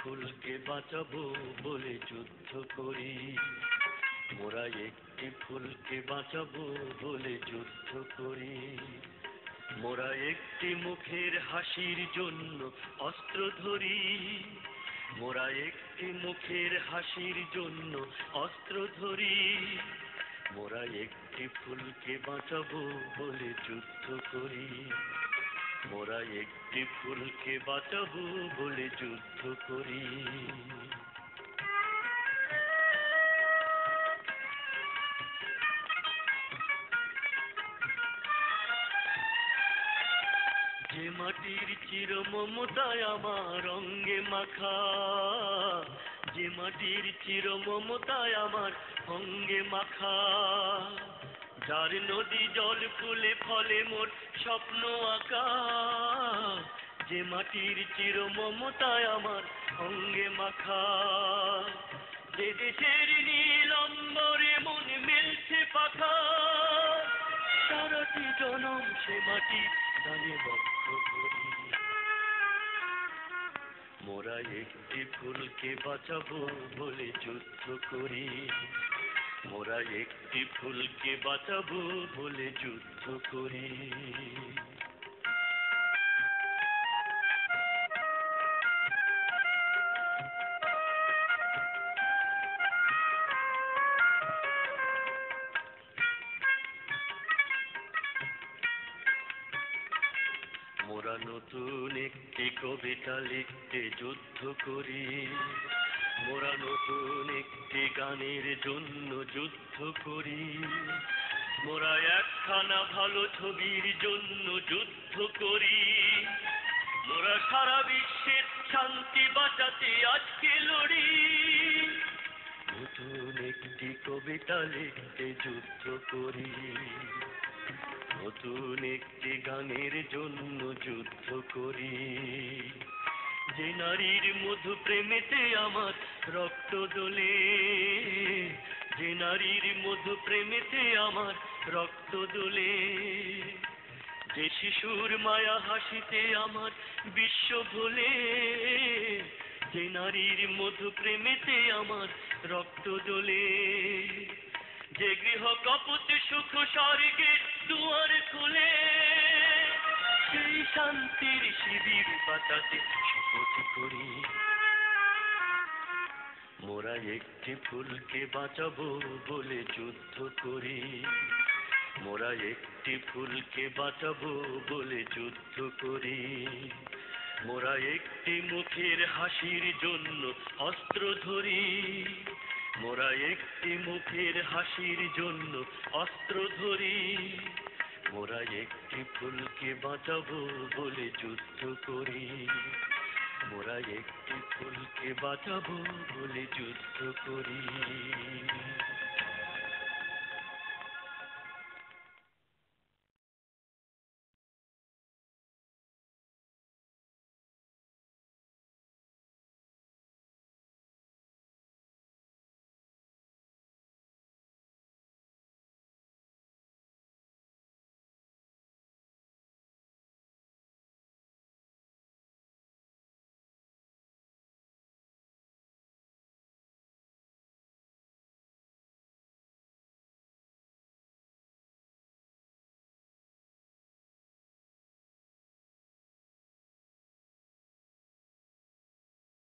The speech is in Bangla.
ফুলকে বাঁচাবো বলে যুদ্ধ করি। মোরা একটি ফুলকে বাঁচাবো বলে যুদ্ধ করি। মোরা একটি মুখের হাসির জন্য অস্ত্র ধরি। মোরা একটি মুখের হাসির জন্য অস্ত্র ধরি। মোরা একটি ফুলকে বাঁচাবো বলে যুদ্ধ করি। মোরা একটি ফুলকে বাঁচাবো বলে যুদ্ধ করি। যে মাটির চির মমতায় আমার অঙ্গে মাখা, যে মাটির চির মমতায় আমার অঙ্গে মাখা, যার নদী জল ফুলে ফলে মোর স্বপ্ন আঁকা। যে মাটির চির মমতায় আমার অঙ্গে মাখা, যে দেশের নীল অম্বরে মন মেলছে পাখা, সারাটি জনম সে মাটি গানে বদ্ধ করি। মোরা একটি ফুলকে বাঁচাবো বলে যুদ্ধ করি। মোরা একটি ফুলকে বাঁচাবো বলে যুদ্ধ করি। মোরা নতুন একটি কবিতা লিখতে যুদ্ধ করি। মোরা নতুন একটি গানের জন্য যুদ্ধ করি। মোরা একখানা ভালো ছবির জন্য যুদ্ধ করি। মোরা সারা বিশ্বের শান্তি বাঁচাতে আজকে লড়ি। নতুন একটি কবিতা লিখতে যুদ্ধ করি। নতুন একটি গানের জন্য যুদ্ধ করি। যে নারীর মধু প্রেমেতে আমার রক্ত দোলে, যে নারীর মধু প্রেমেতে আমার রক্ত দোলে, যে শিশুর মায়া হাসিতে আমার বিশ্ব ভোলে, যে নারীর মধু প্রেমেতে আমার রক্ত দোলে, যে গৃহ কপট সুখ স্বর্গের দুয়ার খুলে, সেই শান্তির শিবির বাঁচাতে শপথ করি। মোরা একটি ফুলকে বাঁচাবো বলে যুদ্ধ করি। মোরা একটি ফুলকে বাঁচাবো বলে যুদ্ধ করি। মোরা একটি মুখের হাসির জন্য অস্ত্র ধরি। মোরা একটি মুখের হাসির জন্য অস্ত্র ধরি। মোরা একটি ফুলকে বাঁচাবো বলে যুদ্ধ করি। মোরা একটি ফুলকে বাঁচাবো বলে যুদ্ধ করি।